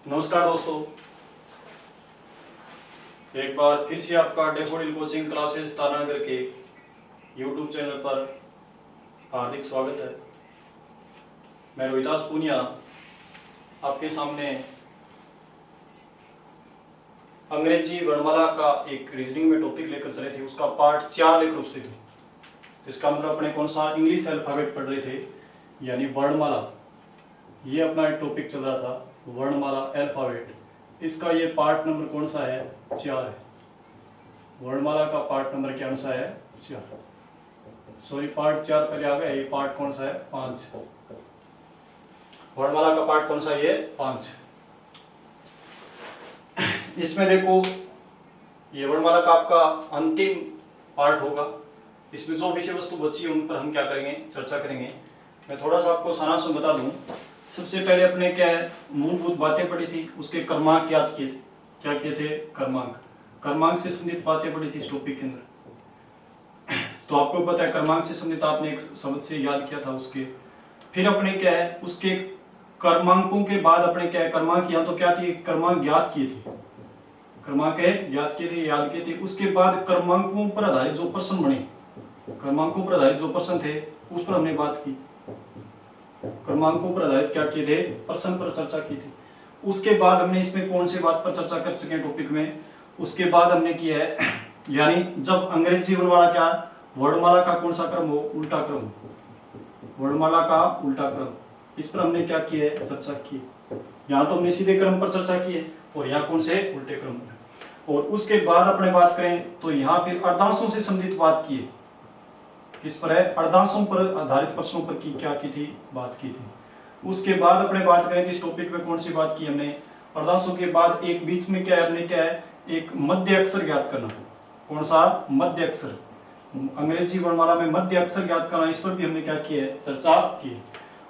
नमस्कार दोस्तों, एक बार फिर से आपका डेफोडिल कोचिंग क्लासेस तारानगर के YouTube चैनल पर हार्दिक स्वागत है। मैं रोहितास पूनिया आपके सामने अंग्रेजी वर्णमाला का एक रीजनिंग में टॉपिक लेकर चले थे, उसका पार्ट 4 लेकर उपस्थित हूँ। इसका मतलब अपने कौन सा इंग्लिश अल्फाबेट पढ़ रहे थे, यानी वर्णमाला। ये अपना एक टॉपिक चल रहा था, वर्णमाला अल्फाबेट। इसका ये पार्ट नंबर कौन सा है? 4 है। वर्णमाला का पार्ट नंबर क्या सा है? 4। सॉरी, पार्ट 4 पहले आ गया। ये पार्ट कौन सा है? 5। वर्णमाला का पार्ट कौन सा है? ये 5। इसमें देखो, ये वर्णमाला का आपका अंतिम पार्ट होगा। इसमें जो विषय वस्तु बची है उन पर हम क्या करेंगे? चर्चा करेंगे। मैं थोड़ा सा आपको सारांश बता दूं। सबसे पहले अपने क्या है, मूलभूत बातें पढ़ी थी, उसके क्रमांक याद किए थे। क्या किए थे? क्रमांक से संबंधित बातें पढ़ी थी इस टॉपिक के अंदर। तो आपको पता है, क्रमांक से संबंधित आपने एक शब्द से याद किया था उसके। फिर अपने क्या है, उसके क्रमांकों के बाद अपने क्या है, क्रमांक यहाँ तो क्या थी, क्रमांक ज्ञात किए थे। क्रमांक ज्ञात किए थे, याद किए थे। उसके बाद क्रमांकों पर आधारित जो प्रश्न बने, क्रमांकों पर आधारित जो प्रश्न थे उस पर हमने बात की। क्रमांकों पर आधारित क्या किए थे? प्रश्न पर चर्चा की थी। उसके बाद हमने इसमें कौन से बात पर चर्चा कर सके टॉपिक में? उसके बाद हमने किया है, यानी जब अंग्रेजी वर्णमाला क्या, वर्णमाला का कौन सा क्रम हो? उल्टा क्रम। वर्णमाला का उल्टा क्रम, इस पर हमने क्या किया है? चर्चा की। यहाँ तो हमने सीधे क्रम पर चर्चा की है, और यहाँ कौन से? उल्टे क्रम पर। और उसके बाद अपने बात करें तो यहाँ फिर अर्धांशों से संबंधित बात की है। किस पर है? अर्धांशों पर आधारित प्रश्नों पर की क्या की थी? बात की थी। उसके बाद अपने बात करें कि इस टॉपिक में कौन सी बात की हमने? अर्धांशों के बाद एक बीच में क्या है, हमने क्या है, एक मध्य अक्षर ज्ञात करना। कौन सा? मध्य अक्षर। अंग्रेजी वर्णमाला में मध्य अक्षर ज्ञात करना, इस पर भी हमने क्या किया है? चर्चा की।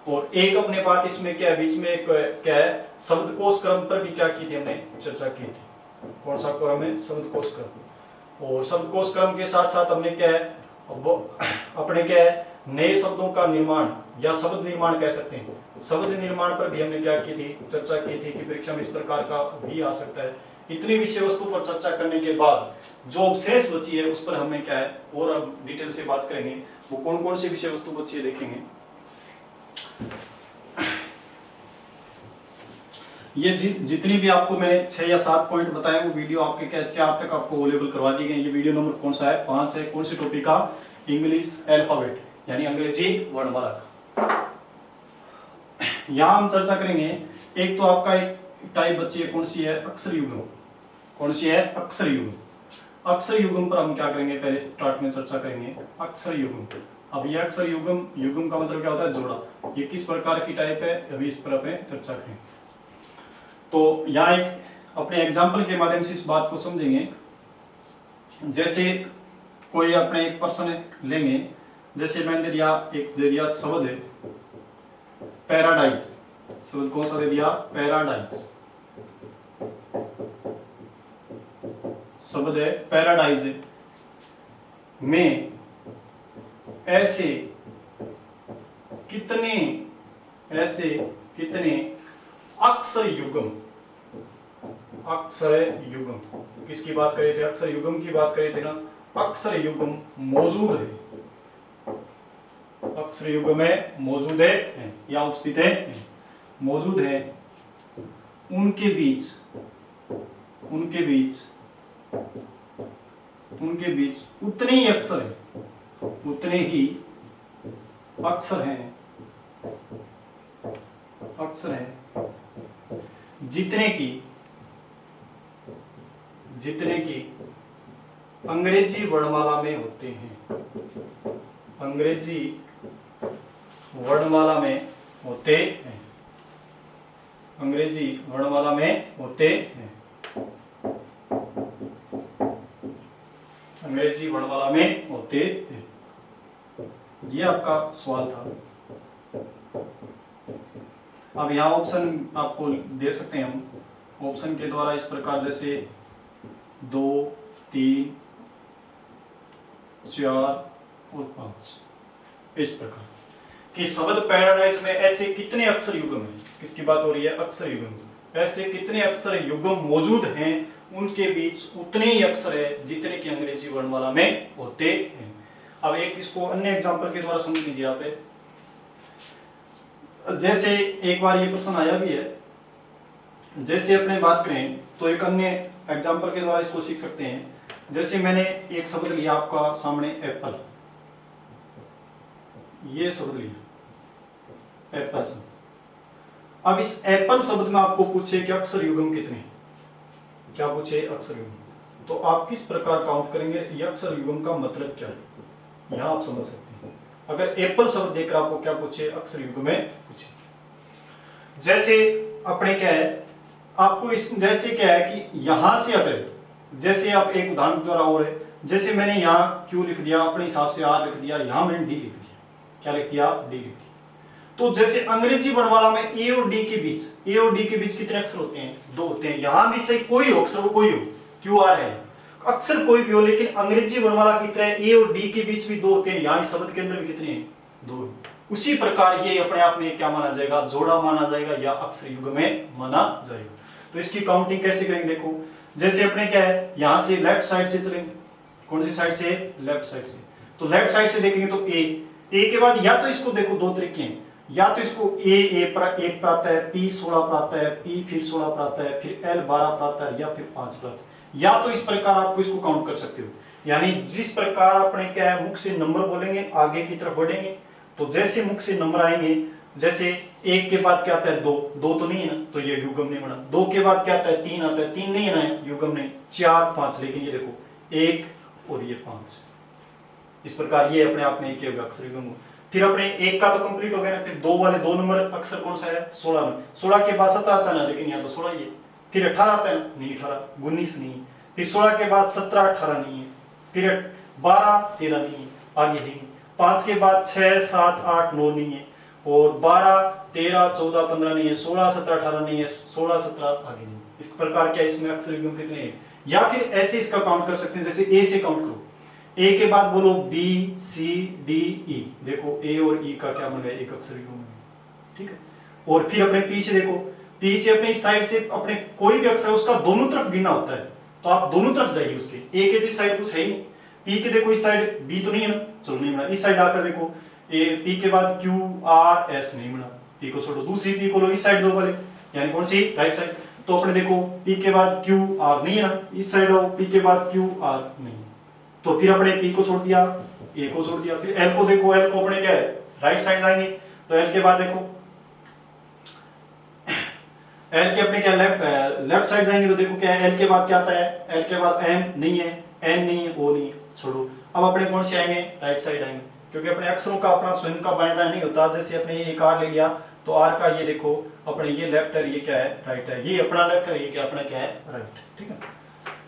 और एक अपने बात इसमें क्या है, बीच में एक क्या है, शब्दकोश क्रम पर भी क्या की थी? हमने चर्चा की थी। कौन सा क्रम है? शब्दकोश क्रम। और शब्दकोश क्रम के साथ साथ हमने क्या है, अपने क्या है, नए शब्दों का निर्माण या शब्द निर्माण कह सकते हैं, शब्द निर्माण पर भी हमने क्या की थी? चर्चा की थी कि परीक्षा में इस प्रकार का भी आ सकता है। इतनी विषय वस्तु पर चर्चा करने के बाद जो शेष बची है उस पर हमें क्या है, और अब डिटेल से बात करेंगे। वो कौन कौन सी विषय वस्तु बची है देखेंगे। ये जितनी भी आपको मैंने 6 या 7 पॉइंट बताए, वो वीडियो आपके क्या 4 तक आपको अवेलेबल करवा दी गई। ये वीडियो नंबर कौन सा है? 5 है। कौन से टॉपिक का? इंग्लिश अल्फाबेट, यानी अंग्रेजी वर्णमाला का। यहाँ हम चर्चा करेंगे। एक तो आपका एक टाइप बच्ची है, कौन सी है? अक्षर युग्म। कौन सी है? अक्षर युग्म। अक्षर युग्म पर हम क्या करेंगे? पहले स्टार्ट में चर्चा करेंगे अक्षर युग्म। अब ये अक्षर युग्म का मतलब क्या होता है? जोड़ा। ये किस प्रकार की टाइप है, अभी इस पर अपने चर्चा करेंगे। तो यहाँ एक अपने एग्जाम्पल के माध्यम से इस बात को समझेंगे। जैसे कोई अपने एक पर्सन लेंगे, जैसे मैंने दे दिया शब्द पैराडाइज। शब्द कौन सा दे दिया? पैराडाइज। शब्द है पैराडाइज में ऐसे कितने अक्षर युग्म। अक्षर युग्म किसकी बात करे थे? अक्षर युग्म की बात करे थे ना। अक्षर युग्म मौजूद है, अक्षर युग्म में मौजूद है या उपस्थित है, मौजूद है। उनके बीच उतने ही अक्षर हैं, उतने ही अक्षर हैं जितने की अंग्रेजी वर्णमाला में होते हैं। अंग्रेजी वर्णमाला में होते हैं। अंग्रेजी वर्णमाला में होते हैं। अंग्रेजी वर्णमाला में होते हैं। ये आपका सवाल था। अब यहाँ ऑप्शन आपको दे सकते हैं हम। ऑप्शन के द्वारा इस प्रकार, जैसे 2, 3, 4 और 5, इस प्रकार कि शब्द पैराडाइज में ऐसे कितने अक्षर युग्म हैं। किसकी बात हो रही है? अक्षर युग्म। ऐसे कितने अक्षर युग्म मौजूद हैं उनके बीच उतने ही अक्षर है जितने की अंग्रेजी वर्णमाला में होते हैं। अब एक इसको अन्य एग्जांपल के द्वारा समझ लीजिए आप। जैसे एक बार ये प्रश्न आया भी है, जैसे अपने बात करें तो एक अन्य एग्जांपल के द्वारा इसको सीख सकते हैं। जैसे मैंने एक शब्द लिया आपका सामने एप्पल, ये शब्द लिया एप्पल शब्द। अब इस एप्पल शब्द में आपको पूछे कि अक्षर युग्म कितने, क्या पूछे अक्षर युग्म, तो आप किस प्रकार काउंट करेंगे, ये अक्षर युग्म का मतलब क्या है यहां आप समझ सकते हैं। अगर एप्पल शब्द देखकर आपको क्या पूछे अक्षर युग्म में पूछे, जैसे अपने क्या है आपको इस जैसे क्या है कि यहां से अगर जैसे आप एक उदाहरण द्वारा और है, जैसे मैंने यहाँ क्यू लिख दिया अपने हिसाब से आर लिख दिया, यहां मैंने डी लिख दिया, क्या लिख दिया डी लिख दिया। तो जैसे अंग्रेजी वर्णमाला में ए और डी के बीच कितने अक्षर होते हैं, दो होते हैं। यहां भी चाहे कोई हो अक्षर, कोई हो क्यू आर है अक्षर कोई भी हो, लेकिन अंग्रेजी वर्णमाला की तरह ए और डी के बीच भी दो होते हैं, यहाँ शब्द के अंदर भी कितने हैं, दो। उसी प्रकार ये अपने आप में क्या माना जाएगा, जोड़ा माना जाएगा या अक्षर युग्म में माना जाएगा। तो इसकी काउंटिंग कैसे करेंगे, देखो जैसे अपने क्या है यहां से लेफ्ट साइड से चलेंगे, कौन सी साइड से, लेफ्ट साइड से। तो लेफ्ट साइड से देखेंगे तो ए के बाद या तो इसको देखो दो तरीके हैं, या तो इसको ए पर एक प्राप्त है, पी 16 प्राप्त है, पी फिर 16 प्राप्त है, फिर एल 12 प्राप्त है, या फिर 5 प्राप्त है। या तो इस प्रकार आपको इसको काउंट कर सकते हो, यानी जिस प्रकार अपने क्या है मुख से नंबर बोलेंगे आगे की तरफ बढ़ेंगे, तो जैसे मुख से नंबर आएंगे, जैसे एक के बाद क्या आता है, दो तो नहीं है ना, तो ये युग्म नहीं बना। दो के बाद क्या आता है, तीन आता है, तीन नहीं है ना, युग्म नहीं। 4 5, लेकिन ये देखो 1 और ये 5, इस प्रकार ये अपने आप में एक अक्षर युग्म। फिर अपने एक का तो कंप्लीट हो गया ना, फिर दो वाले 2 नंबर अक्षर कौन सा है, 16 में। 16 के बाद 17 आता है ना, लेकिन यहाँ तो 16 ही है। फिर 18 आता है नहीं, 18 19 नहीं। फिर 16 के बाद 17 18 नहीं है। फिर 12 13 नहीं है, आगे नहीं। 5 के बाद 6 7 8 9 नहीं है, और 12 13 14 15 नहीं है, 16 17 18 नहीं है, 16 17 आगे नहीं। इस प्रकार क्या इसमें अक्षर युग्म कितने हैं, या फिर ऐसे इसका काउंट कर सकते हैं, जैसे ए से काउंट करो, ए के बाद बोलो बी सी डी ई, देखो ए और ई का क्या बन गया, एक अक्षर युग्म, ठीक है। और फिर अपने पी से देखो, पी से अपने इस साइड से अपने कोई भी अक्षर उसका दोनों तरफ गिनना होता है, तो आप दोनों तरफ जाइए उसके। ए के तो इस साइड कुछ है ही नहीं, पी के देखो इस साइड बी तो नहीं है ना, चलो नहीं बना। इस साइड आकर देखो ए पी के बाद क्यू आर एस नहीं बना, पी को छोड़ो, दूसरी पी को लो इस साइड दो वाले, यानी कौन सी, राइट साइड। तो अपने देखो पी के बाद क्यू आर नहीं है ना, इस साइड आओ, पी के बाद क्यू आर नहीं, तो फिर अपने पी को छोड़ दिया, ए को छोड़ दिया। फिर एल को देखो, एल को अपने क्या है राइट साइड जाएंगे, तो एल के बाद देखो एल के अपने क्या लेफ्ट साइड जाएंगे, तो देखो क्या है एल के बाद क्या आता है, एल के बाद एम नहीं है, एन नहीं है, ओ नहीं है, छोड़ो। अब अपने कौन से आएंगे, राइट साइड आएंगे, क्योंकि अपने अक्षरों का अपना स्वयं का बाएं दाएं नहीं होता। जैसे अपने एक आर ले लिया, तो आर का ये देखो अपने ये लेफ्ट है, ये क्या है राइट है, ये अपना लेफ्ट है, ये क्या अपना क्या है राइट, ठीक है।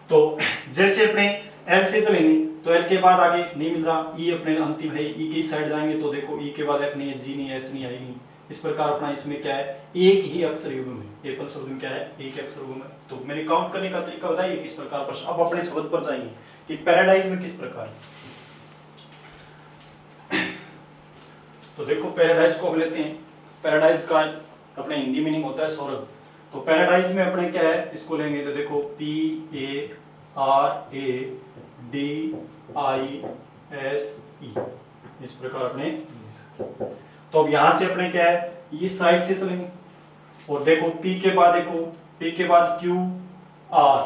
तो जैसे अपने एल से चलेंगे, तो एल के बाद आगे नहीं मिल रहा, ई अपने अंतिम है, ई की साइड जाएंगे, तो देखो ई के बाद एफ नहीं है, जी नहीं है, एच नहीं है, आई नहीं। इस प्रकार अपना इसमें क्या है एक ही अक्षर युग्म है, एप्पल शब्द में क्या है एक ही अक्षर युग्म है। तो मैंने काउंट करने का तरीका बताइए किस प्रकार पर। अब अपने शब्द पर जाएंगे कि पैराडाइज में किस प्रकार। तो देखो पैराडाइज को हम लेते हैं, पैराडाइज का अपने हिंदी मीनिंग होता है स्वर्ग। तो पैराडाइज में अपने क्या है इसको लेंगे, तो देखो P A R A D I S E, इस प्रकार अपने। तो अब यहां से अपने क्या है इस साइड से चलेंगे, और देखो P के बाद देखो P के बाद Q R,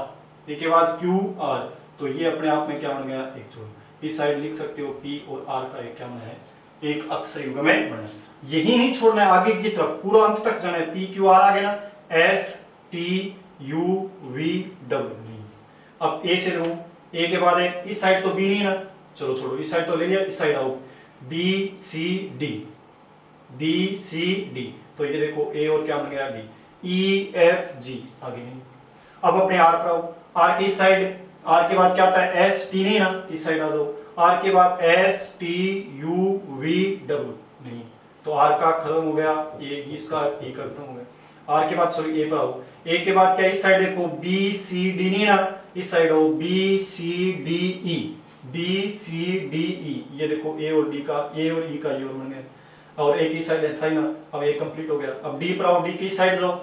P के बाद Q R, तो ये अपने आप में क्या बन गया एक जोड़। इस साइड लिख सकते हो P और R का एक क्या बना है एक अक्षर युग्म में बना। यही नहीं छोड़ना है, आगे की तरफ पूरा अंत तक जाना है। P Q R आ गया ना, S T U V W। अब A से लूं, A के बाद है इस साइड तो B नहीं है ना, चलो छोड़ो इस साइड तो ले लिया, इस साइड आओ B C D, B C D, तो ये देखो A और क्या बन गया D, E F G आगे नहीं। अब अपने R पर आओ, R की इस साइड, R के बाद क्या आता है S T नहीं ना, इस साइड आ जाओ, R के बाद S T U V W नहीं, तो R का खत्म हो गया, ये इसका E का खत्म हो गया। R के बाद सॉरी A पर आओ, A के बाद क्या इस साइड देखो B C D नहीं ना, इस साइड आओ B C D E, B C D E, ये देखो A और D का, A और E का ये और बन गया, और A की साइड था ही ना, अब A कंप्लीट हो गया। अब D पर आओ, D की साइड जाओ,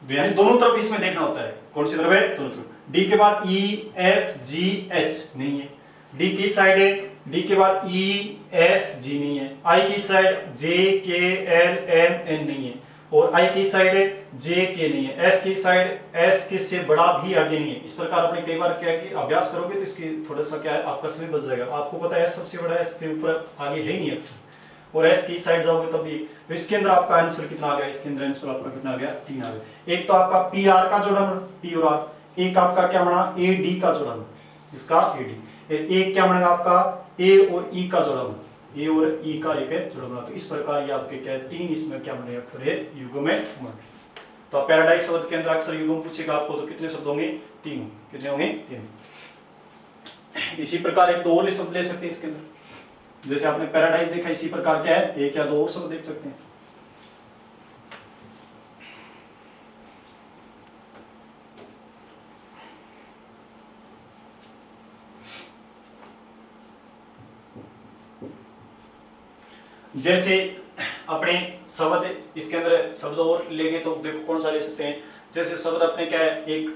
यानी दोनों तरफ इसमें देखना होता है, कौन सी तरफ है, दोनों तरफ। डी के बाद ई एफ जी एच नहीं है, डी की साइड है, डी के बाद ई एफ जी नहीं है, आई की साइड जे के एल एम एन नहीं है, और आई की साइड है जे के नहीं है, एस की साइड एस के से बड़ा भी आगे नहीं है। इस प्रकार अपने कई बार क्या कि अभ्यास करोगे तो इसकी थोड़ा सा क्या है आपका समय बच जाएगा। आपको पता है एस सबसे बड़ा है, एस से ऊपर आगे है ही नहीं अक्सर, और एस की साइड जाओगे तब भी। तो इसके अंदर आपका आंसर कितना आ गया, इसके अंदर आंसर आपका कितना आ गया, 3 आ गया। एक तो आपका पी आर का जोड़ा पी और आर, एक आपका क्या बना ए डी का जोड़ा, इसका ए डी, एक क्या बनेगा आपका ए और ई का जोड़ा, ए और ई का एक है जोड़ा बना। तो इस प्रकार ये आपके क्या है 3 इसमें क्या बने अक्षर है युग्म है। तो पैराडाइज शब्द के अंदर अक्षर युग्म पूछेगा आपको तो कितने शब्द होंगे, 3। कितने होंगे, 3। इसी प्रकार एक दो और शब्द ले सकते हैं इसके अंदर, जैसे आपने पैराडाइज देखा, इसी प्रकार क्या है एक या दो और शब्द देख सकते हैं। जैसे अपने शब्द इसके अंदर शब्द और लेंगे तो देखो कौन सा ले सकते हैं। जैसे शब्द अपने क्या है एक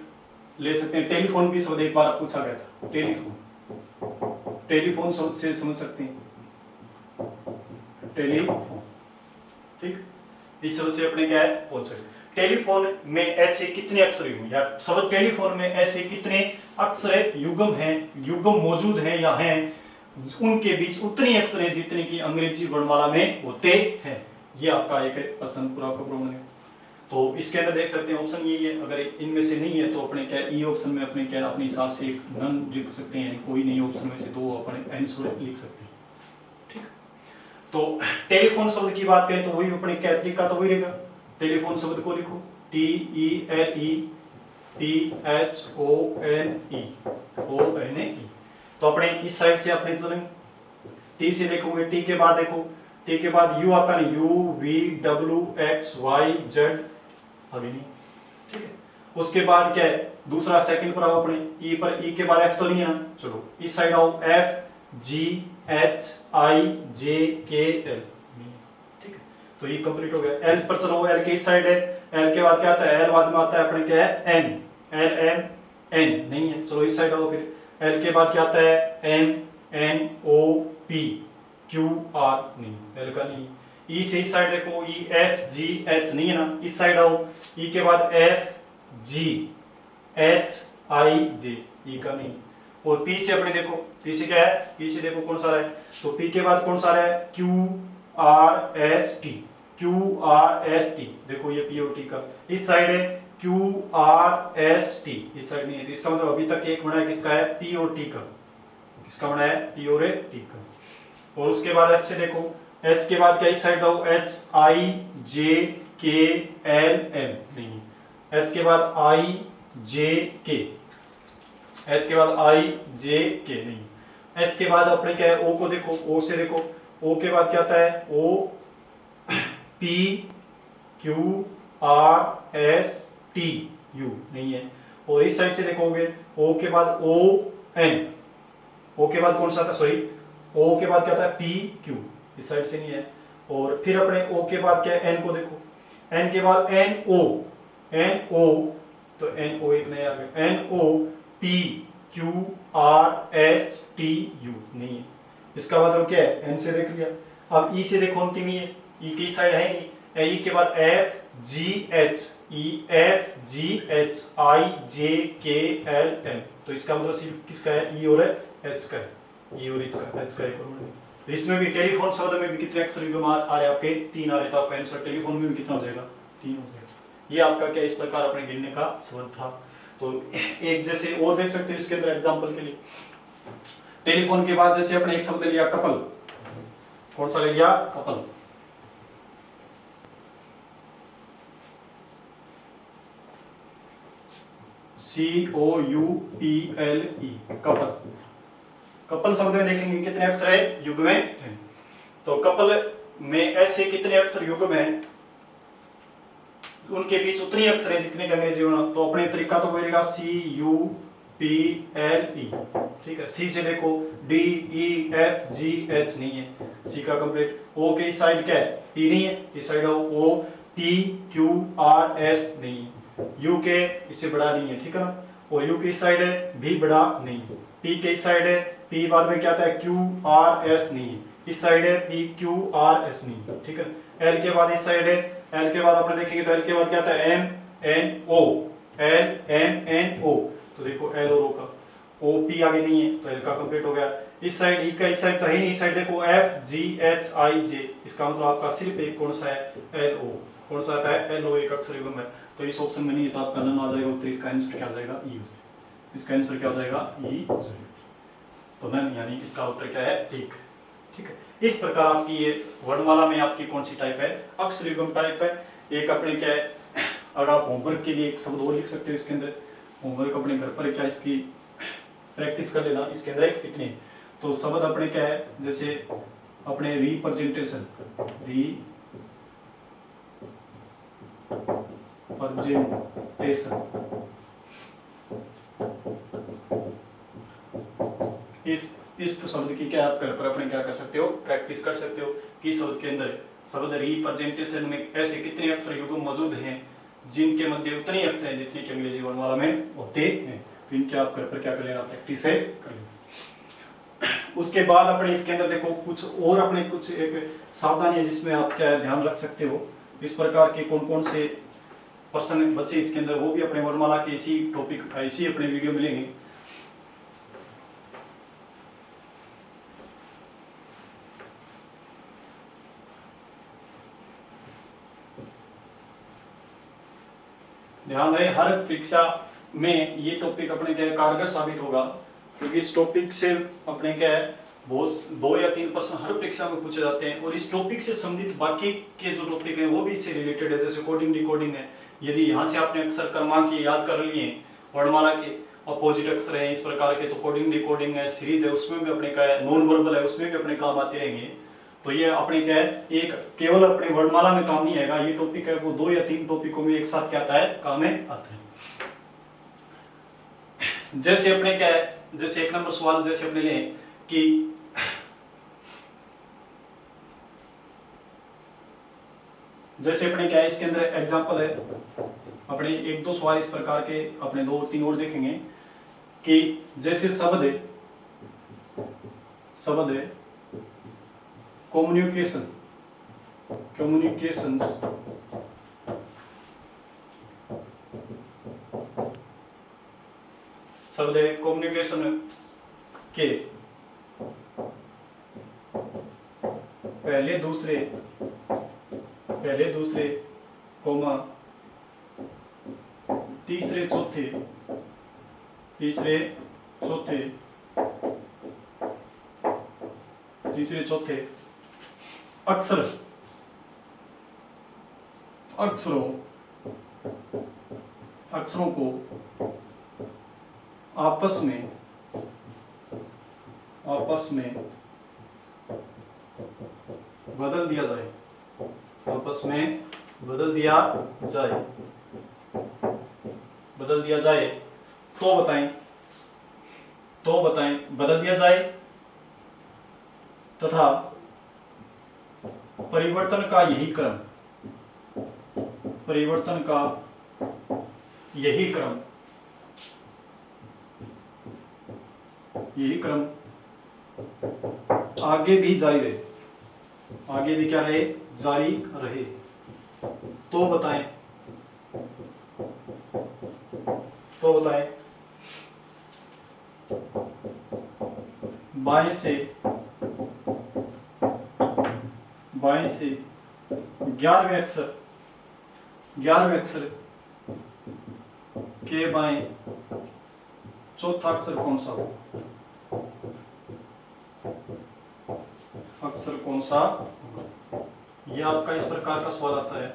ले सकते हैं, टेलीफोन भी शब्द एक बार पूछा गया था, टेलीफोन, टेलीफोन शब्द से समझ सकते हैं टेलीफोन, ठीक। इस शब्द से अपने क्या है पूछ सकते। टेलीफोन में ऐसे कितने अक्षर युग्म, या शब्द टेलीफोन में ऐसे कितने अक्षर युग्म हैं, युग्म मौजूद हैं या हैं, उनके बीच उतनी अक्षर हैं जितने की अंग्रेजी वर्णमाला में होते हैं। ये आपका एक प्रश्न पूरा का प्रश्न है। तो इसके अंदर देख सकते हैं ऑप्शन यही है, अगर इनमें से नहीं है तो अपने क्या ई ऑप्शन में अपने क्या अपने हिसाब से एक नन लिख सकते हैं, कोई नहीं ऑप्शन में से दो अपने आंसर लिख सकते हैं, ठीक। तो टेलीफोन शब्द की बात करें तो वही अपने क्या तरीका तो वही रहेगा, टेलीफोन शब्द को लिखो T E L E T H O N E. तो अपने इस साइड से अपने चलेंगे, टी से देखोगे, टी के बाद देखो, टी के बाद यू आता नहीं, U V W X Y Z अभी नहीं, ठीक है। उसके बाद क्या है दूसरा सेकंड पर आओ अपने ई पर, ई के बाद एफ तो नहीं है ना, चलो इस साइड आओ, F G H I J K L, ठीक है। तो ये कंप्लीट हो गया। एल पर चलो, एल के इस साइड है, एल के बाद क्या आता है, एल बाद में आता है अपने क्या है एन, एल एम एन नहीं है, चलो इस साइड आओ। फिर एल के बाद क्या आता है M N O P Q R नहीं, एल का नहीं। ई से इस साइड देखो, ई एफ जी एच नहीं है ना, इस साइड आओ, ई के बाद एफ जी एच आई जे, ई का नहीं। और पी से अपने देखो, पी से क्या है, पी से देखो कौन सा है, तो पी के बाद कौन सा है Q R S T, Q R S T देखो ये पी ओ टी का, इस साइड है क्यू आर एस टी, इस साइड नहीं है। तो इसका मतलब अभी तक एक बना है किसका है पी ओ टी का, किसका बना है पी ओ टी का। और उसके बाद एच से देखो, एच के बाद क्या इस साइड दो, H I J K L M नहीं है, एच के बाद आई जे के, एच के बाद आई जे के नहीं, एच के बाद अपने क्या है ओ को देखो, ओ से देखो, ओ के बाद क्या आता है O P Q R S T U नहीं है। और इस साइड से देखोगे ओ के बाद ओ एन, ओ के बाद कौन सा था सॉरी, ओ के बाद क्या था पी क्यू, इस साइड से नहीं है। और फिर अपने ओ के बाद क्या है एन को देखो, एन के बाद एन ओ, एन ओ तो एन ओ एक नया आ गया, N O P Q R S T U नहीं है। इसका मतलब क्या है एन से देख लिया। अब ई से देखो अंतिम ही है, ई की साइड है नहीं, ई के बाद F G H, E F G H I J K L M, तो इसका मतलब सिर्फ किसका है ई और एच का है, ई और एच का, एच का एक और। इसमें भी टेलीफोन शब्द में भी कितने अक्षर युग्म आ रहे आपके 3 आ रहे, तो आपका आंसर टेलीफोन में भी कितना हो जाएगा 3 हो जाएगा। ये आपका क्या इस प्रकार अपने गिनने का शब्द था। तो एक जैसे और देख सकते हो इसके अंदर एग्जांपल के लिए, टेलीफोन के बाद जैसे अपने एक शब्द लिया कपल, कौन सा ले लिया couple, C O U P L E couple. Couple शब्द में देखेंगे कितने अक्षर है युग्म में, तो कपल में ऐसे कितने अक्षर युग्म है, उनके बीच उतनी अक्षर है जितने के अंग्रेजी में। तो अपने तरीका तो रहेगा C U P L E, ठीक है। C से देखो D E F G H नहीं है, C का कंप्लीट। O के इस साइड क्या है P नहीं है, इस side O P Q R S नहीं है। यू के इससे बड़ा नहीं है, ठीक है ना, और यू की इस साइड है भी बड़ा नहीं है, पी के इस साइड है, पी बाद में क्या आता है क्यू आर एस नहीं है, इस साइड है पी क्यू आर एस नहीं है, ठीक है। एल के बाद इस साइड है, एल के बाद आपने देखेंगे तो एल के बाद क्या आता है M N O, L M N O, तो देखो एल और ओ का, ओ पी आगे नहीं है तो एल का कंप्लीट हो गया। इस साइड ई का इस साइड तो है नहीं, इस साइड देखो एफ जी एच आई जे, इसका मतलब आपका सिर्फ एक कौन सा है एल ओ, कौन सा आता है एल ओ, एक अक्षर युग्म है, तो इस ऑप्शन में नहीं है तो आपका नन आ जाएगा उत्तर, इसका आंसर क्या हो जाएगा ई, इसका आंसर क्या हो जाएगा ई, तो नन यानी इसका उत्तर क्या है एक, ठीक है। इस प्रकार आपकी ये वर्णमाला में आपकी कौन सी टाइप है, अक्षर युग्म टाइप है। एक अपने क्या है, अगर आप होमवर्क के लिए एक शब्द और लिख सकते हो इसके अंदर, होमवर्क अपने घर पर क्या इसकी प्रैक्टिस कर लेना, इसके अंदर इतने तो शब्द अपने क्या है, जैसे अपने रिप्रेजेंटेशन, इस शब्द की क्या आप घर पर अपने क्या कर सकते हो, प्रैक्टिस कर सकते हो कि शब्द के अंदर शब्द रिप्रेजेंटेशन में ऐसे कितने अक्षर युग्म मौजूद हैं जिनके मध्य उतने अक्षर हैं जितने के अंग्रेजी वर्णमाला में होते हैं, तो इनके आप घर पर क्या कर लेना, प्रैक्टिस है कर लेना। उसके बाद अपने इसके अंदर देखो कुछ और अपने कुछ एक सावधानी है जिसमें आप क्या ध्यान रख सकते हो, इस प्रकार के कौन कौन से पर्सन बच्चे इसके अंदर, वो भी अपने वर्णमाला के इसी टॉपिक इसी अपने वीडियो मिलेंगे। ध्यान रहे हर परीक्षा में ये टॉपिक अपने क्या कारगर साबित होगा, क्योंकि इस टॉपिक से अपने क्या है बहुत 2 या 3 प्रश्न हर परीक्षा में पूछे जाते हैं, और इस टॉपिक से संबंधित बाकी के जो टॉपिक हैं वो भी इससे रिलेटेड है, जैसे कोडिंग डिकोडिंग है। यदि यहाँ से आपने अक्षर क्रमांक याद कर लिए वर्णमाला के अपोजिट अक्षर हैं इस प्रकार के, तो कोडिंग डिकोडिंग है, सीरीज है, उसमें भी अपने क्या है नॉन वर्बल है, उसमें भी अपने काम आते रहेंगे। तो ये अपने क्या है एक केवल अपने वर्णमाला में काम नहीं आएगा, ये टॉपिक है वो 2 या 3 टॉपिकों में एक साथ क्या आता है काम में आता है। जैसे अपने क्या है, जैसे 1 नंबर सवाल जैसे अपने लें कि जैसे अपने क्या है इसके अंदर एग्जांपल है, अपने 1-2 सवाल इस प्रकार के अपने 2-3 और देखेंगे कि जैसे शब्द है कम्युनिकेशन, कम्युनिकेशंस, शब्द है कम्युनिकेशन के पहले दूसरे कोमा तीसरे चौथे अक्षरों को आपस में बदल दिया जाए, तो बताएं बदल दिया जाए तथा परिवर्तन का यही क्रम आगे भी जारी रहे, तो बताएं बाएं से 11वें अक्षर के बाएं चौथा अक्षर कौन सा हो, यह आपका इस प्रकार का सवाल आता है।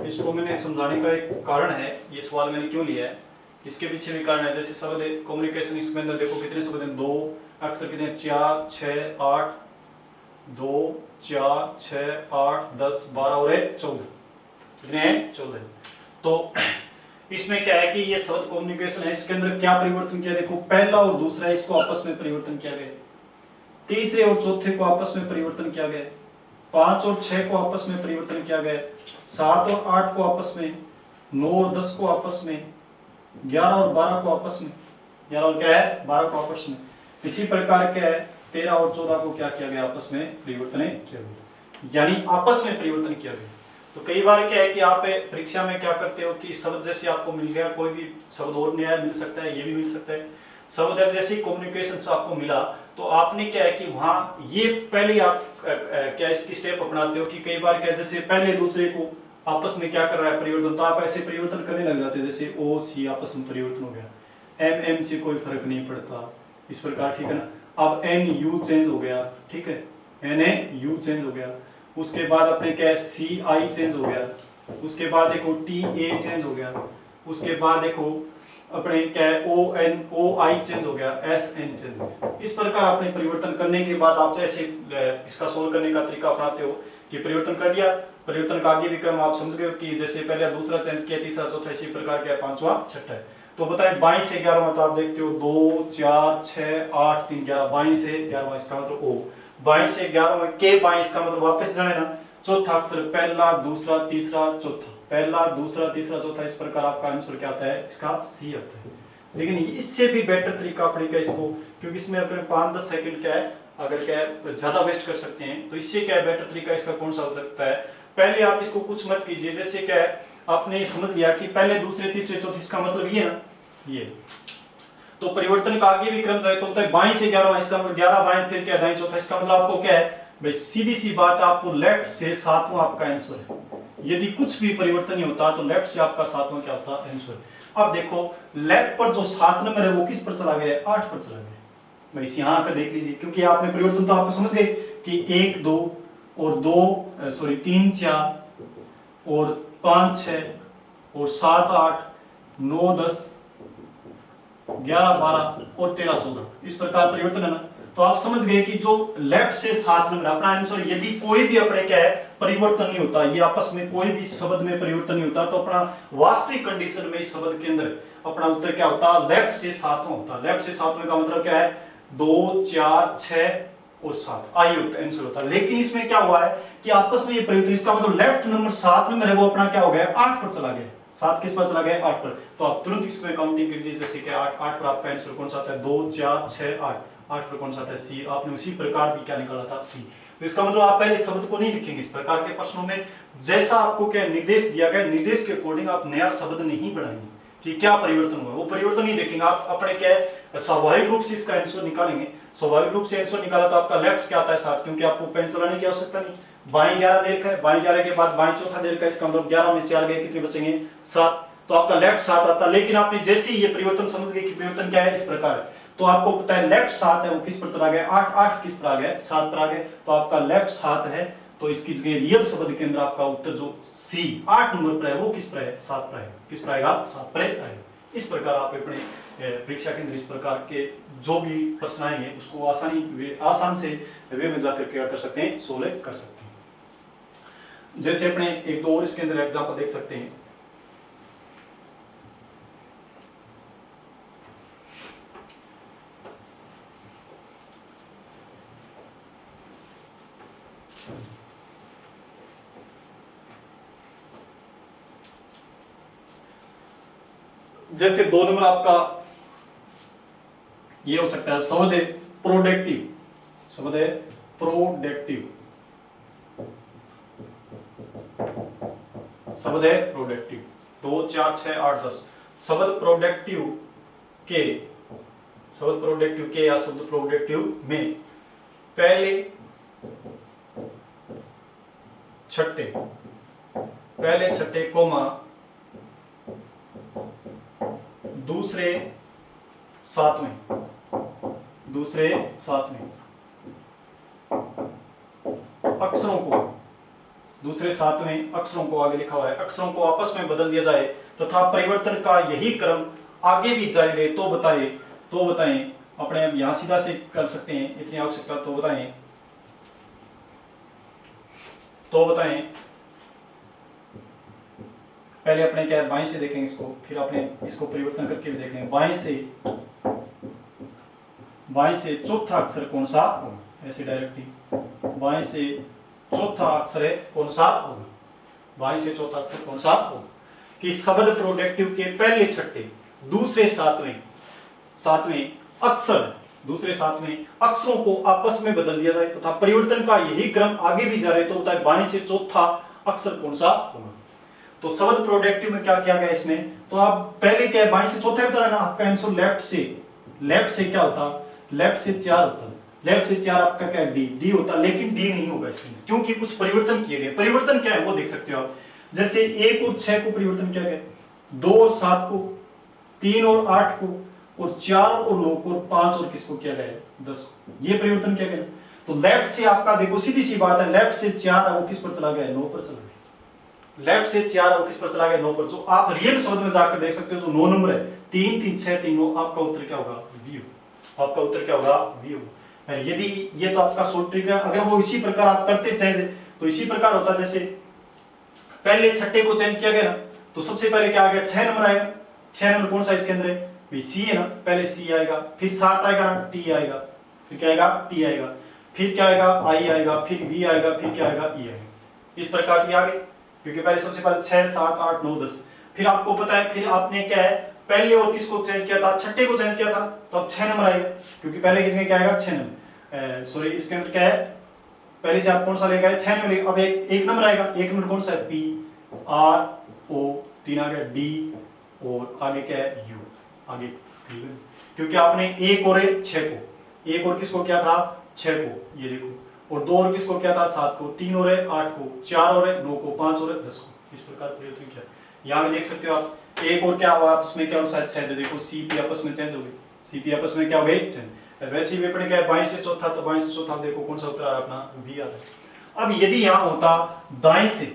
इसको मैंने समझाने का एक कारण है, ये सवाल मैंने क्यों लिया है, इसके पीछे भी कारण है। जैसे शब्द कम्युनिकेशन, इसके अंदर देखो कितने शब्द हैं, 2 अक्षर कितने 4 6 8 2 4 6 8 10 12 और 14, कितने हैं 14। तो इसमें क्या है कि ये शब्द कम्युनिकेशन है, इसके अंदर क्या परिवर्तन किया, देखो पहला और दूसरा इसको आपस में परिवर्तन किया गया, तीसरे और चौथे को आपस में परिवर्तन किया गया, 5 और 6 को आपस में परिवर्तन किया गया, 7 और 8 को आपस में 9 और 10 को आपस में, 11 और 12 को आपस में, 11 और क्या है 12 को आपस में। इसी प्रकार क्या है 13 और 14 को क्या किया गया आपस में परिवर्तन किया गया, यानी आपस में परिवर्तन किया गया। तो कई बार क्या है कि आप परीक्षा में क्या करते हो कि शब्द जैसे आपको मिल गया, कोई भी शब्द और नया मिल सकता है, ये भी मिल सकता है, शब्द जैसे कम्युनिकेशन से आपको मिला तो आपने क्या है कि वहां ये पहले आप क्या इसकी स्टेप अपनाते हो कि कई बार क्या जैसे पहले दूसरे को आपस में क्या कर रहा है परिवर्तन, तो आप ऐसे परिवर्तन करने लग जाते हैं जैसे ओ सी आपस में परिवर्तन हो गया, एम एम से कोई फर्क नहीं पड़ता इस प्रकार, ठीक है ना। अब एन यू चेंज हो गया, ठीक है, एन ए यू चेंज हो गया, उसके बाद अपने क्या है सी आई चेंज हो गया, उसके बाद देखो टी ए चेंज हो गया, उसके बाद देखो अपने क्या है O N O I change हो गया, एस एन चेंज हो गया। इस प्रकार आपने परिवर्तन करने के बाद आप जैसे इसका सोल्व करने का तरीका अपनाते हो कि परिवर्तन कर दिया, परिवर्तन का आगे भी क्रम आप समझ गए कि जैसे पहले दूसरा चेंज किया, तीसरा चौथा, इसी प्रकार क्या पांचवा छठा है। तो बताए 22 से 11 में तो आप देखते हो 2 4 6 8 3 11, 22 से 11 इसका मतलब ओ, 22 से 11 में के 22 का मतलब वापस जाने ना चौथा अक्षर, पहला दूसरा तीसरा चौथा, पहला दूसरा तीसरा चौथा, इस प्रकार आपका आंसर क्या आता है इसका सी आता है। लेकिन इससे भी बेटर तरीका अपने क्या इसको, क्योंकि इसमें अपने 5-10 सेकंड क्या है अगर क्या है ज्यादा वेस्ट कर सकते हैं, तो इससे क्या है बेटर तरीका इसका कौन सा हो सकता है। पहले आप इसको कुछ मत कीजिए, जैसे क्या है आपने समझ लिया कि पहले दूसरे तीसरे चौथे, इसका मतलब ये ना ये, तो परिवर्तन का आगे भी क्रम जाए तो होता है 22 से 11, इसका मतलब 11 22 फिर क्या दाएं चौथा, इसका मतलब आपको क्या है भाई सीधी सी बात, आपको लेफ्ट से सातवां आपका आंसर है। यदि कुछ भी परिवर्तन नहीं होता तो लेफ्ट से आपका सातवां क्या होता है आंसर। अब देखो लेफ्ट पर जो 7 नंबर है वो किस पर चला गया, 8 पर चला गया। भाई यहां आकर देख लीजिए, क्योंकि आपने परिवर्तन तो आपको समझ गए कि 1 2 और 3 4 और 5 6 और 7 8 9 10 11 12 और 13 14, इस प्रकार परिवर्तन है ना। तो आप समझ गए कि जो लेफ्ट से 7 नंबर अपना आंसर, यदि कोई भी अपने क्या है परिवर्तन नहीं होता, ये आपस में कोई भी शब्द में परिवर्तन नहीं होता, तो अपना वास्तविक कंडीशन में इस शब्द के अंदर अपना उत्तर क्या होता, लेफ्ट से सातवां होता। लेफ्ट से सातवें का मतलब क्या है 2 4 6 और 7 आई होता आंसर होता। लेकिन इसमें क्या हुआ है कि आपस में ये परिवर्तन, इसका मतलब लेफ्ट नंबर 7 नंबर है वो अपना क्या हो गया 8 पर चला गया, 7 किस पर चला गया 8 पर। तो आप तुरंत इसमें काउंटिंग कीजिए, जैसे कि 8 पर आपका आंसर कौन सा आता है 2 4 6 8 पर कौन सा आता है सी। आपने उसी प्रकार भी क्या निकाला था सी। तो इसका मतलब आप पहले शब्द को नहीं लिखेंगे, इस प्रकार के प्रश्नों में जैसा आपको क्या निर्देश दिया गया, निर्देश के अकॉर्डिंग आप नया शब्द नहीं बढ़ाएंगे कि क्या परिवर्तन हुआ, वो परिवर्तन नहीं देखेंगे आप, अपने क्या स्वाभाविक रूप से इसका आंसर निकालेंगे। स्वाभाविक रूप से आंसर निकाला तो आपका लेफ्ट क्या आता है 7, क्योंकि आपको पेन चलाने की आवश्यकता नहीं। बाएं 11 देर का है, बाएं 11 के बाद बाएं चौथा देर का, इसका मतलब 11 में 4 गए कितने बचेंगे 7, तो आपका लेफ्ट 7 आता। लेकिन आपने जैसे ही ये परिवर्तन समझ गए कि परिवर्तन क्या है इस प्रकार है, तो आपको पता है लेफ्ट 7 है वो किस पर चला गया 8, 8 किस पर आ गया 7 पर आ गया, तो आपका लेफ्ट 7 है। तो इसकी जगह रियल शब्द के अंदर आपका उत्तर जो सी 8 नंबर पर है वो किस पर है 7 पर है, किस पर आएगा 7 पर आएगा। इस प्रकार आप अपने परीक्षा के अंदर इस प्रकार के जो भी प्रश्न आएंगे उसको आसान से वे में जाकर क्या कर सकते हैं सोल्व कर सकते हैं। जैसे अपने एक दो और इसके अंदर एग्जांपल देख सकते हैं। जैसे 2 नंबर आपका ये हो सकता है शब्द है प्रोडक्टिव, शब्द है प्रोडक्टिव, शब्द है प्रोडक्टिव 2 4 6 8 10, शब्द प्रोडक्टिव के, शब्द प्रोडक्टिव के या शब्द प्रोडक्टिव में पहले छठे कोमा दूसरे सातवें अक्षरों को, दूसरे सातवें अक्षरों को आगे लिखा हुआ है, अक्षरों को आपस में बदल दिया जाए तथा परिवर्तन का यही क्रम आगे भी जारी रहे तो बताएं। अपने यहां सीधा से कर सकते हैं, इतनी आवश्यकता तो बताएं। पहले अपने क्या बाएं से देखेंगे इसको, फिर अपने इसको परिवर्तन करके भी देख लेंगे। बाएं से चौथा अक्षर कौन सा होगा, ऐसे डायरेक्टली बाएं से चौथा अक्षर है कौन सा होगा, बाएं से चौथा अक्षर कौन सा होगा। कि शब्द प्रोडक्टिव के पहले छठे दूसरे सातवें अक्षर दूसरे सातवें अक्षरों को आपस में बदल दिया जाए तथा परिवर्तन का यही क्रम आगे भी जा रहे तो बताए बाएं से चौथा अक्षर कौन सा होगा। तो शब्द प्रोडक्टिव में क्या किया गया इसमें, तो आप पहले क्या है बाएं से चौथा बता रहे ना, आपका आंसर लेफ्ट से क्या होता, लेफ्ट से 4 होता, लेफ्ट से 4 आपका क्या है डी होता, लेकिन डी नहीं होगा इसमें क्योंकि कुछ परिवर्तन किए गए। परिवर्तन क्या है वो देख सकते हो आप, जैसे 1 और 6 को परिवर्तन किया गया, 2 और 7 को, 3 और 8 को, और 4 और 9 को, और 5 और किसको किया गया है 10 को, ये परिवर्तन किया गया। तो लेफ्ट से आपका देखो सीधी सी बात है, लेफ्ट से 4 है वो किस पर चला गया है 9 पर चला गया, लेफ्ट से 4 वो किस पर चला गया 9 पर। जो आप रियल शब्द में जाकर देख सकते हो जो 9 नंबर है 3 3 6 3 9, आपका उत्तर क्या होगा बी होगा, आपका उत्तर क्या होगा बी होगा। यदि ये तो आपका शॉर्ट ट्रिक है, अगर वो इसी प्रकार आप करते चेंज तो इसी प्रकार होता, जैसे पहले छठे को चेंज किया गया ना, तो सबसे पहले क्या आ गया 6 नंबर आएगा, 6 नंबर कौन सा इसके अंदर है भाई सी है ना, पहले सी आएगा, फिर 7 आएगा ना टी आएगा, फिर क्या आएगा टी आएगा, फिर क्या आएगा आई आएगा, फिर वी आएगा, फिर क्या आएगा ई आएगा, इस प्रकार की आगे, क्योंकि पहले सबसे पहले 6 7 8 9 10, फिर आपको पता है फिर आपने क्या है पहले और किसको चेंज किया था, छठे को चेंज किया था, तो अब 6 नंबर आएगा, क्योंकि पहले किसमें क्या आएगा 6 नंबर, सॉरी इसके अंदर क्या है पहले से आप कौन सा लेगा 6 नंबर, अब एक नंबर आएगा, एक नंबर कौन सा है पी आर ओ, 3 आ गया डी, और आगे क्या है यू आगे, क्योंकि आपने एक और 6 को, एक और किसको क्या था 6 को, ये देखो, और 2 और किसको क्या था 7 को, 3 और 8 को, 4 और 9 को, 5 और 10 को, इस प्रकार परिवर्तन किया। यहाँ भी देख सकते हो आप एक और क्या हुआ आपस में क्या शायद 6, देखो सी पी आपस में चेंज हो गई, सी पी आपस में क्या हो गई चेंज। वैसे ही विपरीत क्या है बाएं से चौथा, तो बाएं से चौथा देखो कौन सा उत्तर आ रहा है अपना बी आ रहा है। अब यदि यहाँ होता दाएं से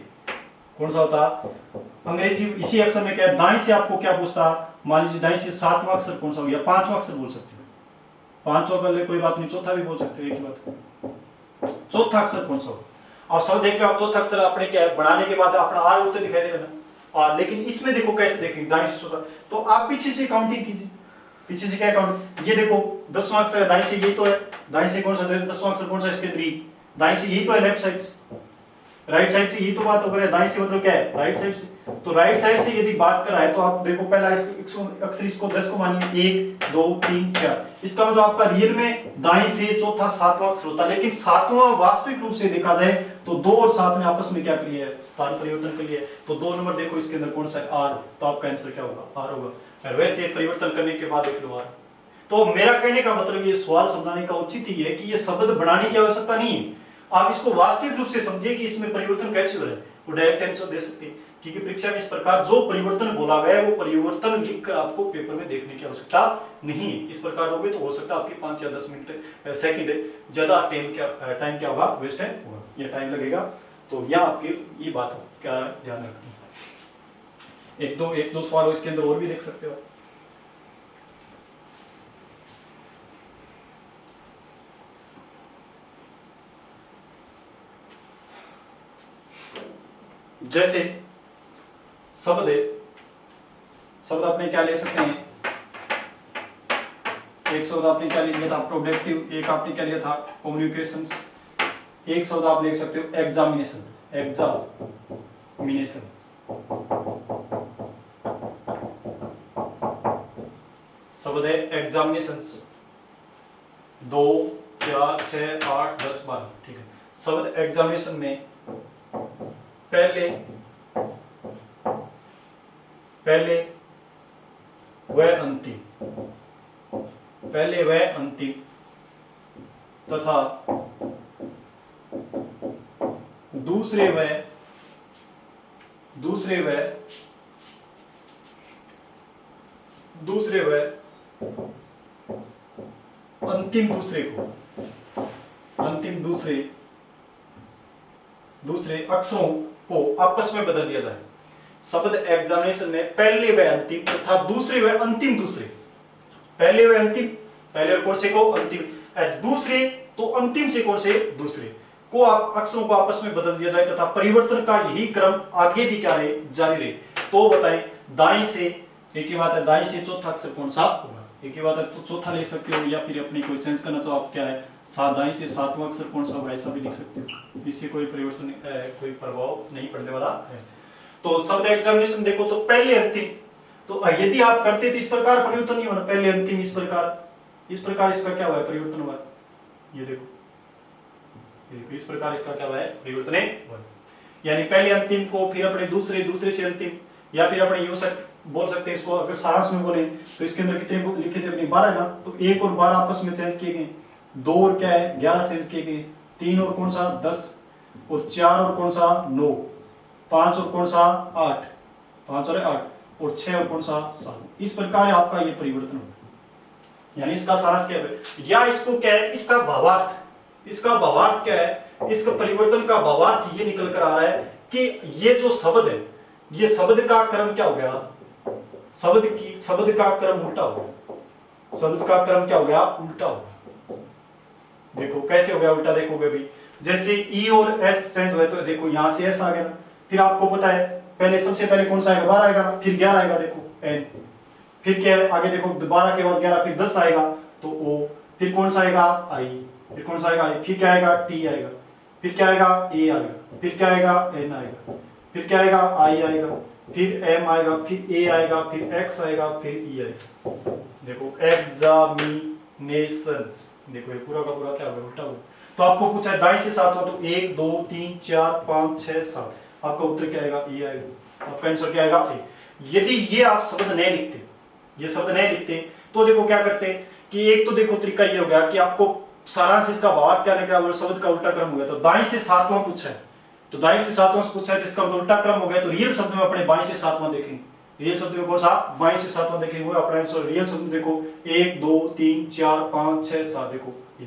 कौन सा होता, अंग्रेजी इसी अक्षर में क्या है दाएं से आपको क्या पूछता, मान लीजिए दाएं से 7वां अक्षर कौन सा हो गया, 5वां अक्षर बोल सकते हो, 5वां कर ले कोई बात नहीं, चौथा भी बोल सकते हो एक ही बात, चौथा अक्षर कौन सा हो। अब सब देख रहे हो आप चौथा अक्षर आपने क्या है बनाने के बाद अपना आर उत्तर दिखाई दे रहा है ना, और लेकिन इसमें देखो कैसे देखेंगे दाएं से चौथा, तो आप पीछे से काउंटिंग कीजिए, पीछे से क्या काउंट, ये देखो 10वां अक्षर है दाएं से, यही तो है दाएं से कौन सा 10वां अक्षर कौन सा इसके 3, दाएं से यही तो है लेफ्ट साइड से, राइट साइड से यही तो बात हो रही है, दाएं से मतलब क्या है राइट साइड से, तो राइट साइड से यदि बात कर रहा है तो आप देखो पहला अक्षर इसको 10 को मानिए 1 2 3 4, इसका मतलब आपका रियल में दाएं से चौथा 7वां अक्षर होता है, लेकिन 7वां वास्तविक रूप से देखा जाए तो 2 और 7 ने आपस में क्या कर लिया है स्थान परिवर्तन कर लिया है, तो 2 नंबर देखो इसके अंदर कौन सा है आर, तो आपका आंसर क्या होगा आर होगा। और वैसे परिवर्तन करने के बाद देख लो आर। तो मेरा कहने का मतलब ये सवाल समझाने का उचित ही है कि ये शब्द बनाने की आवश्यकता नहीं है, आप इसको वास्तविक रूप से समझिए कि इसमें परिवर्तन कैसे हो रहा है, वो डायरेक्ट आंसर दे सकते हैं, क्योंकि परीक्षा में इस प्रकार जो परिवर्तन बोला गया है वो परिवर्तन लिखकर आपको पेपर में देखने की आवश्यकता नहीं है। इस प्रकार दोगे तो हो सकता है आपके 5 या 10 मिनट सेकंड ज्यादा टाइम क्या होगा वेस्ट है होगा, ये टाइम लगेगा। तो यह आपकी ये बात क्या ध्यान रखनी है। एक दो सवाल इसके अंदर और भी देख सकते हो। जैसे शब्द अपने क्या ले सकते हैं, एक शब्द आपने क्या लिया था प्रोडक्टिव, एक आपने क्या लिया था कम्युनिकेशंस, एक शब्द आप लिख सकते हो एग्जामिनेशन, शब्द है एग्जामिनेशंस 2 4 6 8 10 12, ठीक है। शब्द एग्जामिनेशन में पहले वह अंतिम तथा दूसरे वह अंतिम दूसरे अक्षरों को आपस में बदल दिया जाए। शब्द एग्जामिनेशन में पहले व अंतिम तथा दूसरे व अंतिम दूसरे, पहले व अंतिम, पहले और कौन से को अंतिम, दूसरे तो अंतिम से कौन से दूसरे को आप अक्षरों को आपस में बदल दिया जाए तथा परिवर्तन का यही क्रम आगे भी क्या रहे जारी रहे। तो बताएं दाएं से, एक ही बात है दाएं से चौथा अक्षर कौन सा होगा, एक ही बात है तो चौथा ले सकते हो, या फिर अपने कोई चेंज करना तो आप क्या है दाएं से 7वां अक्षर कौन सा होगा ऐसा भी लिख सकते हो, इससे कोई परिवर्तन कोई प्रभाव नहीं पड़ने वाला है। तो शब्द एग्जामिनेशन देखो तो पहले अंतिम, तो यदि आप करते तो इस प्रकार परिवर्तन नहीं होना, पहले अंतिम इस प्रकार इसका क्या हुआ है परिवर्तन हुआ है, ये देखो इस प्रकार इसका क्या हुआ है परिवर्तन हुआ है। यानी पहले अंतिम को फिर अपने दूसरे से अंतिम, या फिर अपने यूं बोल सकते हैं इसको, अगर सारांश में बोले तो इसके अंदर कितने लिखे थे अपने 12 ना, तो 1 और 12 आपस में चेंज किए गए, 2 और क्या है 11 चेंज किए गए, 3 और कौन सा 10, और 4 और कौन सा 9, 5 और कौन सा 8, 5 और 8, और 6 और कौन सा 7। इस प्रकार आपका ये परिवर्तन होगा। यानी इसका सारांश क्या है, या इसको क्या है इसका भावार्थ क्या है, इसका परिवर्तन का भावार्थ ये निकल कर आ रहा है कि ये जो शब्द है, ये शब्द का क्रम क्या हो गया, शब्द का क्रम उल्टा हो गया, शब्द का क्रम क्या हो गया उल्टा हो गया। देखो कैसे हो गया उल्टा, देखोगे भी जैसे ई और एस चेंज हुए तो देखो यहां से एस आ गया, फिर आपको पता है पहले सबसे पहले कौन सा आएगा 12 आएगा, फिर 11 आएगा देखो एन, फिर क्या है आगे देखो 12 के बाद 11 फिर 10 आएगा तो ओ, फिर कौन सा आएगा आई, फिर कौन सा आएगा आई, फिर क्या आएगा टी आएगा, फिर क्या आएगा ए आएगा, फिर क्या आएगा एन आएगा, फिर क्या आएगा आई आएगा, फिर एम आएगा, फिर ए आएगा, फिर एक्स आएगा, फिर ई आएगा। देखो एग्जामिनेशंस, देखो ये पूरा का पूरा क्या होगा उल्टा होगा। तो आपको पूछा है दाएं से सातवां, तो 1 2 3 4 5 6 7, आपका उत्तर क्या आएगा ए आएगा, आपका आंसर क्या आएगा ए। यदि ये आप शब्द नहीं लिखते, ये शब्द नहीं लिखते तो देखो क्या करते कि एक तो देखो तरीका ये हो गया कि आपको सारांश इसका भावार्थ क्या निकला, शब्द का उल्टा क्रम हो गया, तो दाएं से सातवां पूछा है, तो दाएं से सातवां से पूछा है तो इसका उल्टा क्रम हो गया, तो रियल शब्द में अपने बाएं से सातवां देखेंगे, रियल शब्द में कौन सा बाएं से सातवां देखेंगे, वो अपना आंसर रियल शब्द देखो 1 2 3 4 5 6 7 देखो ये,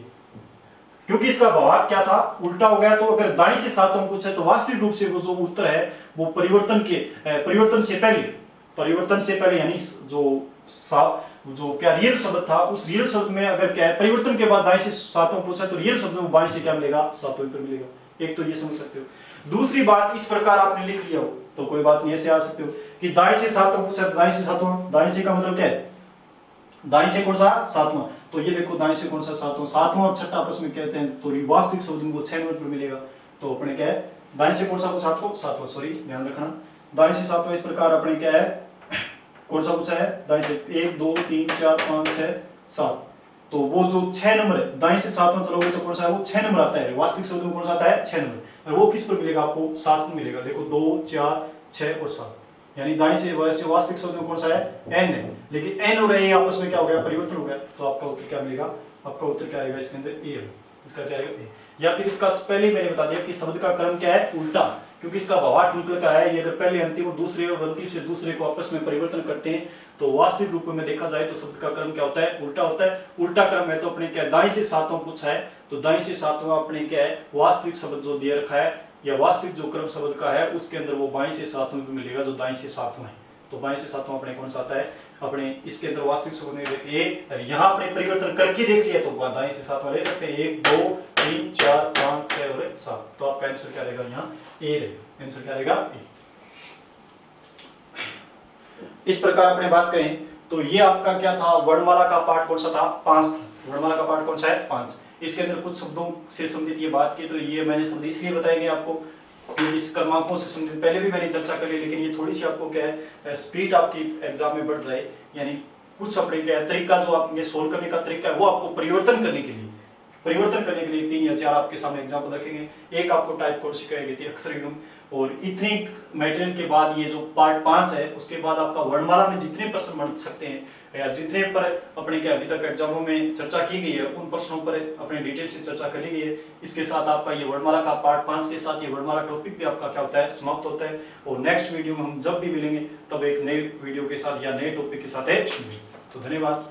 क्योंकि इसका भावार्थ क्या था उल्टा हो गया। तो अगर दाएं से सातवां पूछे तो वास्तविक रूप से वो जो उत्तर है वो परिवर्तन से पहले यानी जो क्या रियल शब्द था, उस रियल शब्द में अगर क्या है परिवर्तन के बाद दाएं से सातवां पूछा तो रियल शब्द में बाएं से क्या मिलेगा सातवां पर मिलेगा। एक तो ये समझ सकते हो। दूसरी बात इस प्रकार आपने लिख लिया हो तो कोई बात नहीं, ऐसे आ सकते हो कि दाएं से सातवां पूछा तो दाएं से सातवां, दाएं से का मतलब क्या है दाएं से कौन सा सातवां, तो ये देखो दाएं से कौन सा सातवां और छठा आपस में क्या चेंज, तो वास्तविक शब्द में वो 6 नंबर पर मिलेगा। तो अपने क्या है दाएं से कौन सा पूछा आपको सातवां, सॉरी ध्यान रखना दाएं से सातवां, इस प्रकार अपने क्या है कौन सा पूछा है दाएं से 1 2 3 4 5 6 7, तो वो जो 6 नंबर है दाएं से सातवां चलोगे तो कौन सा है वो 6 नंबर आता है, वास्तविक शब्द में कौन सा आता है 6 नंबर, और वो किस पर मिलेगा आपको 7 में मिलेगा। देखो 2 4 6 और 7, यानी दाएं से वास्तविक शब्द में कौन सा है एन है, लेकिन एन और ए आपस में क्या हो गया परिवर्तन हो गया, तो आपका उत्तर क्या मिलेगा, आपका उत्तर क्या आएगा इसके अंदर ए, इसका क्या आएगा ए। या फिर इसका पहले मैंने बता दिया कि शब्द का क्रम क्या है उल्टा, क्योंकि इसका भावार्थ निकल कर है, ये अगर पहले अंतिम और दूसरे और अंतिम से दूसरे को आपस में परिवर्तन करते हैं तो वास्तविक रूप में देखा जाए तो शब्द का क्रम क्या होता है उल्टा होता है। उल्टा क्रम है तो अपने क्या दाएं से सातवां पूछा है, तो दाएं से सातवां अपने क्या है वास्तविक शब्द जो दे रखा है या वास्तविक जो क्रम शब्द का है उसके अंदर वो बाएं से सातवां पे मिलेगा, जो दाएं से सातवां है। तो बाएं से सातवां अपने कौन सा आता है अपने इसके अंदर वास्तविक शब्द में देखिए यहाँ अपने परिवर्तन करके देख लिया तो दाएं से सातवां ले सकते हैं 1 2 3 4 5 6 और 7, तो आपका आंसर क्या रहेगा यहाँ ए रहेगा, आंसर क्या रहेगा ए। इस प्रकार अपने बात करें तो ये आपका क्या था वर्णमाला का पार्ट कौन सा था 5 था, वर्णमाला का पार्ट कौन सा है 5। इसके अंदर कुछ शब्दों से संबंधित ये बात की, तो ये मैंने शब्द इसलिए बताएंगे आपको क्योंकि इस क्रमांकों से संबंधित पहले भी मैंने चर्चा कर ली, लेकिन ये थोड़ी सी आपको क्या है स्पीड आपकी एग्जाम में बढ़ जाए, यानी कुछ अपने क्या है तरीका जो आपने सोल्व करने का तरीका है वो आपको परिवर्तन करने के लिए 3 या 4 आपके सामने एग्जाम्पल रखेंगे। एक आपको टाइप कोड सिखाएगी थी अक्षर युग्म, और इतने मटेरियल के बाद ये जो पार्ट 5 है उसके बाद आपका वर्णमाला में जितने प्रश्न बन सकते हैं या जितने पर अपने क्या अभी तक एग्जामों में चर्चा की गई है उन प्रश्नों पर अपने डिटेल से चर्चा कर ली गई है। इसके साथ आपका ये वर्णमाला का पार्ट 5 के साथ ये वर्णमाला टॉपिक भी आपका क्या होता है समाप्त होता है, और नेक्स्ट वीडियो में हम जब भी मिलेंगे तब एक नए वीडियो के साथ या नए टॉपिक के साथ है। तो धन्यवाद।